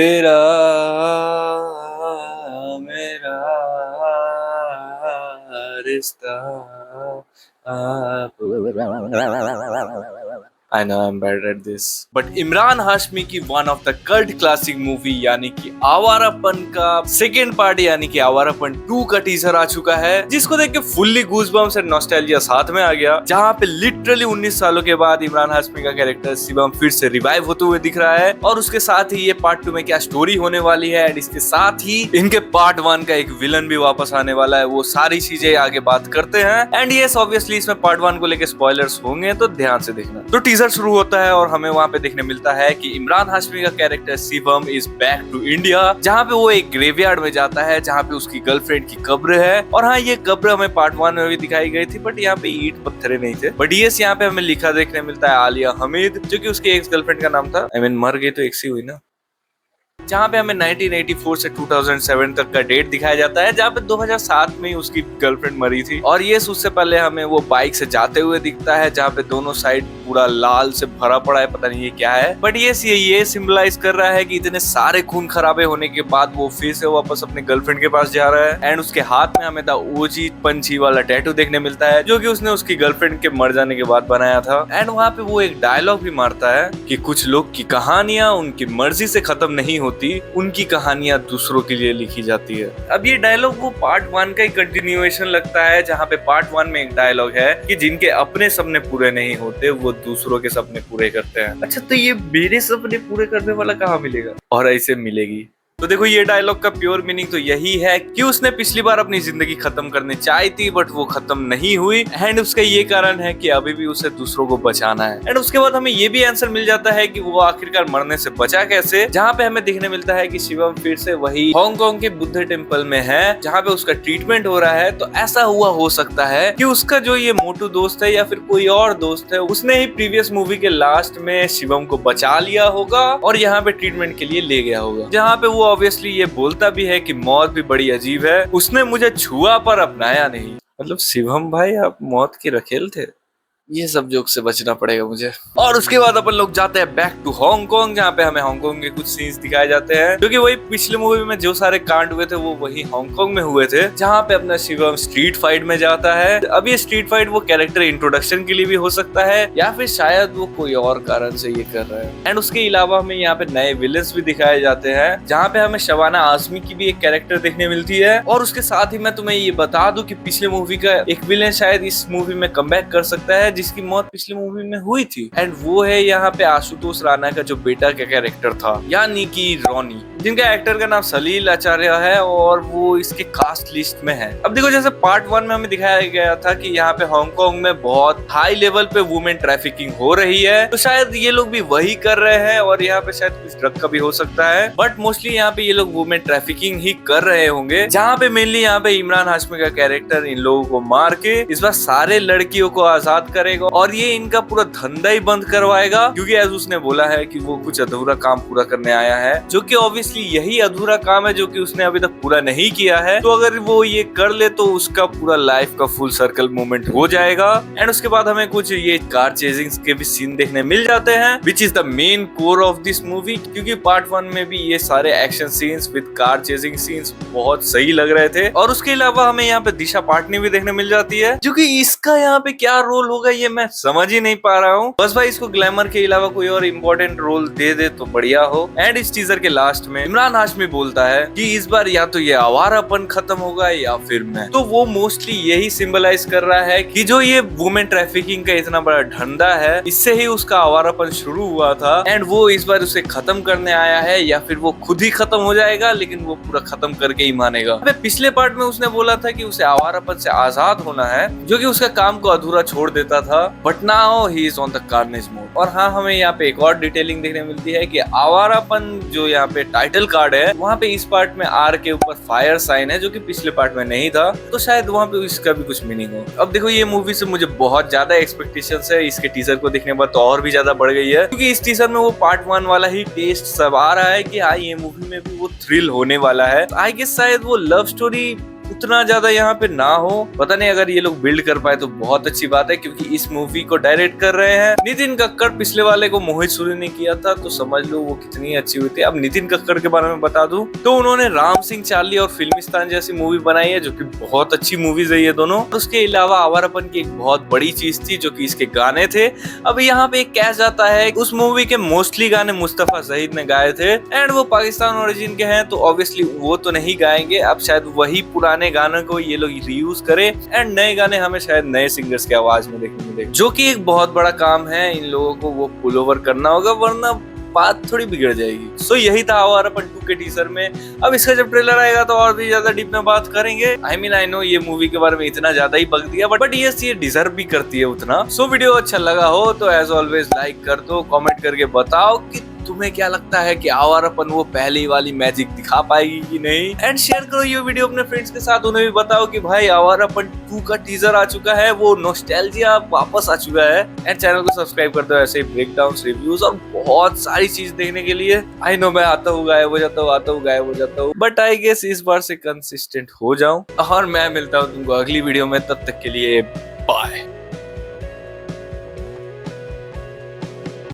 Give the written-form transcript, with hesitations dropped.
तेरा मेरा रिश्ता I know I'm bad at this. But Imran Hashmi की one of the cult classic movie यानी कि आवारापन का सेकेंड पार्ट यानी कि आवारापन 2 का टीजर आ चुका है, जिसको देख के फुल्ली गूज़बम्स एंड नॉस्टैल्जिया साथ में आ गया। जहाँ पे लिटरली 19 सालों के बाद इमरान हाशमी का कैरेक्टर शिवम फिर से रिवाइव होते हुए दिख रहा है, और उसके साथ ही ये पार्ट 2 में क्या स्टोरी होने वाली है एंड इसके साथ ही इनके पार्ट 1 का एक विलन भी वापस आने वाला है, वो सारी चीजें आगे बात करते हैं। एंड यस ऑब्वियसली इसमें पार्ट 1 को लेकर स्पॉयलर्स होंगे, तो ध्यान से देखना। तो टीजर शुरू होता है और हमें वहाँ पे देखने मिलता है कि इमरान हाशमी का character Shivam is back to India, जहाँ पे वो एक ग्रेवयार्ड में जाता है जहाँ पे उसकी गर्लफ्रेंड की कब्र है। और हाँ, ये कब्र हमें पार्ट 1 में भी दिखाई गई थी, बट यहाँ पे ईंट पत्थरे नहीं थे। बट यस यहाँ पे हमें लिखा देखने मिलता है आलिया हमीद, जो कि उसकी एक्स गर्लफ्रेंड का नाम था। I mean, मर गई तो एक्स ही हुई ना। जहाँ पे हमें 1984 से 2007 तक का डेट दिखाया जाता है, जहाँ पे 2007 में ही उसकी गर्लफ्रेंड मरी थी। और ये उससे पहले हमें वो बाइक से जाते हुए दिखता है, जहाँ पे दोनों साइड पूरा लाल से भरा पड़ा है, पता नहीं ये क्या है। बट ये सिंबलाइज कर रहा है कि इतने सारे खून खराबे होने के बाद वो फिर से वापस अपने गर्लफ्रेंड के पास जा रहा है। एंड उसके हाथ में हमें द ओजी पंछी वाला टैटू देखने मिलता है, जो कि उसने उसकी गर्लफ्रेंड के मर जाने के बाद बनाया था। एंड वहाँ पे वो एक डायलॉग भी मारता है कि कुछ लोग की कहानियां उनकी मर्जी से खत्म नहीं होती, उनकी कहानियां दूसरों के लिए लिखी जाती है। अब ये डायलॉग वो पार्ट 1 का ही कंटिन्यूएशन लगता है, जहाँ पे पार्ट 1 में एक डायलॉग है कि जिनके अपने सपने पूरे नहीं होते वो दूसरों के सपने पूरे करते हैं। अच्छा, तो ये मेरे सपने पूरे करने वाला कहाँ मिलेगा? और ऐसे मिलेगी। तो देखो, ये डायलॉग का प्योर मीनिंग तो यही है कि उसने पिछली बार अपनी जिंदगी खत्म करनी चाही थी, बट वो खत्म नहीं हुई। एंड उसका ये कारण है कि अभी भी उसे दूसरों को बचाना है। एंड उसके बाद हमें ये भी आंसर मिल जाता है कि वो आखिरकार मरने से बचा कैसे, जहाँ पे हमें देखने मिलता है कि शिवम फिर से वही हांगकांग के बुद्ध टेम्पल में है, जहाँ पे उसका ट्रीटमेंट हो रहा है। तो ऐसा हुआ हो सकता है कि उसका जो ये मोटू दोस्त है या फिर कोई और दोस्त है, उसने ही प्रीवियस मूवी के लास्ट में शिवम को बचा लिया होगा और यहाँ पे ट्रीटमेंट के लिए ले गया होगा। जहाँ पे वो ऑब्वियसली ये बोलता भी है कि मौत भी बड़ी अजीब है, उसने मुझे छुआ पर अपनाया नहीं। मतलब शिवम भाई, आप मौत के रखेल थे। ये सब जोक से बचना पड़ेगा मुझे। और उसके बाद अपन लोग जाते हैं बैक टू हांगकांग, जहाँ पे हमें हांगकांग के कुछ सीन्स दिखाए जाते हैं, क्योंकि वही पिछले मूवी में जो सारे कांड हुए थे वो वही हांगकांग में हुए थे, जहाँ पे अपना शिवम स्ट्रीट फाइट में जाता है। अब ये स्ट्रीट फाइट वो कैरेक्टर इंट्रोडक्शन के लिए भी हो सकता है, या फिर शायद वो कोई और कारण से ये कर रहा है। एंड उसके अलावा हमें यहाँ पे नए विलन्स भी दिखाए जाते हैं, जहाँ पे हमें शबाना आजमी की भी एक कैरेक्टर देखने मिलती है। और उसके साथ ही मैं तुम्हें ये बता दूं कि पिछले मूवी का एक विलन शायद इस मूवी में कमबैक कर सकता है, जिसकी मौत पिछली मूवी में हुई थी। एंड वो है यहाँ पे आशुतोष राणा का जो बेटा का कैरेक्टर था, यानी कि रॉनी, जिनका एक्टर का नाम सलील आचार्य है और वो इसके कास्ट लिस्ट में है। अब देखो, जैसे पार्ट 1 में हमें दिखाया गया था कि यहाँ पे हांगकांग में बहुत हाई लेवल पे वुमेन ट्रैफिकिंग हो रही है, तो शायद ये लोग भी वही कर रहे हैं। और यहाँ पे शायद कुछ ड्रग का भी हो सकता है, बट मोस्टली यहाँ पे ये लोग वुमेन ट्रैफिकिंग ही कर रहे होंगे, जहाँ पे मेनली यहाँ पे इमरान हाशमी का कैरेक्टर इन लोगों को मार के इस बार सारे लड़कियों को आजाद करेगा और ये इनका पूरा धंधा ही बंद करवाएगा, क्योंकि एज उसने बोला है कि वो कुछ अधूरा काम पूरा करने आया है, जो कि ऑब्वियसली यही अधूरा काम है जो कि उसने अभी तक पूरा नहीं किया है। तो अगर वो ये कर ले तो उसका पूरा लाइफ का फुल सर्कल मूवमेंट हो जाएगा। एंड उसके बाद हमें कुछ ये कार चेजिंग के भी सीन देखने मिल जाते हैं, which is the main core of this movie, क्योंकि पार्ट 1 में भी ये सारे action scenes with car chasing scenes बहुत सही लग रहे थे। और उसके अलावा हमें यहाँ पे दिशा पाटनी भी देखने मिल जाती है, जो कि इसका यहाँ पे क्या रोल होगा ये मैं समझ ही नहीं पा रहा हूँ। बस भाई, इसको ग्लैमर के अलावा कोई और इम्पोर्टेंट रोल दे दे तो बढ़िया हो। एंड इस टीजर के लास्ट में इमरान हाशमी बोलता है कि इस बार या तो ये आवारापन खत्म होगा या फिर मैं। तो वो मोस्टली यही सिंबलाइज कर रहा है कि जो ये वुमेन ट्रैफिकिंग का इतना बड़ा धंधा है, इससे ही उसका आवारापन शुरू हुआ था। एंड वो इस बार उसे खत्म करने आया है, या फिर वो खुद ही खत्म हो जाएगा, लेकिन वो पूरा खत्म करके ही मानेगा। पिछले पार्ट में उसने बोला था कि उसे आवारापन से आजाद होना है, जो कि उसका काम को अधूरा छोड़ देता था, but now he is on the carnage mode. और हाँ, हमें यहाँ पे एक और डिटेलिंग देखने मिलती है कि आवारापन जो यहाँ पे टाइटल कार्ड है, वहाँ पे इस पार्ट में आर के ऊपर फायर साइन है, जो कि पिछले पार्ट में नहीं था। तो शायद वहाँ पे इसका भी कुछ मीनिंग हो। अब देखो, ये मूवी से मुझे बहुत ज्यादा एक्सपेक्टेशंस है, इसके टीजर को देखने के बाद तो और भी ज्यादा बढ़ गई है, क्योंकि इस टीजर में वो पार्ट 1 वाला ही टेस्ट सब आ रहा है कि हाँ, ये मूवी में भी वो थ्रिल होने वाला है। आई गेस शायद वो लव स्टोरी उतना ज्यादा यहाँ पे ना हो। पता नहीं, अगर ये लोग बिल्ड कर पाए तो बहुत अच्छी बात है, क्योंकि इस मूवी को डायरेक्ट कर रहे हैं नितिन कक्कड़। पिछले वाले को मोहित सूरी ने किया था, तो समझ लो वो कितनी अच्छी हुई थी। अब नितिन कक्कड़ के बारे में बता दूं तो उन्होंने राम सिंह चार्ली और फिल्मिस्तान जैसी मूवी बनाई है, जो कि बहुत अच्छी मूवीज है ये दोनों। उसके अलावा आवारापन की एक बहुत बड़ी चीज थी जो कि इसके गाने थे। अब यहाँ पे एक कह जाता है उस मूवी के मोस्टली गाने मुस्तफा सईद ने गाए थे, एंड वो पाकिस्तान ओरिजिन के हैं, तो ऑब्वियसली वो तो नहीं गाएंगे। अब शायद वही पुराने गानों को ये लोग रीयूज करे एंड नए गाने हमें शायद नए सिंगर्स की आवाज में देखने मिलेंगे, जो कि एक बहुत बड़ा काम है। इन लोगों को वो पुल ओवर करना होगा, वरना बात थोड़ी बिगड़ जाएगी। सो यही था आवारापन 2 के टीजर में। अब इसका जब ट्रेलर आएगा तो और भी ज्यादा डीप में बात करेंगे। आई नो ये मूवी के बारे में इतना ज्यादा ही बक दिया, बट यस ये डिजर्व भी करती है उतना। सो वीडियो अच्छा लगा हो तो एज ऑलवेज लाइक कर दो, कमेंट करके बताओ कि तुम्हें क्या लगता है कि आवारापन वो पहली वाली मैजिक दिखा पाएगी कि नहीं, एंड शेयर करो ये वीडियो अपने फ्रेंड्स के साथ। उन्हें भी बताओ कि भाई आवारापन 2 का टीजर आ चुका है, वो नॉस्टैल्जिया वापस आ चुका है। एंड चैनल को सब्सक्राइब कर दो ऐसे ही ब्रेकडाउन्स, रिव्यूज और बहुत सारी चीज देखने के लिए। आई नो मैं आता हूँ गायब हो जाता हूँ, आता हूँ गायब हो जाता हूँ, बट आई गेस इस बार से कंसिस्टेंट हो जाऊं। और मैं मिलता हूँ तुमको अगली वीडियो में, तब तक के लिए बाय।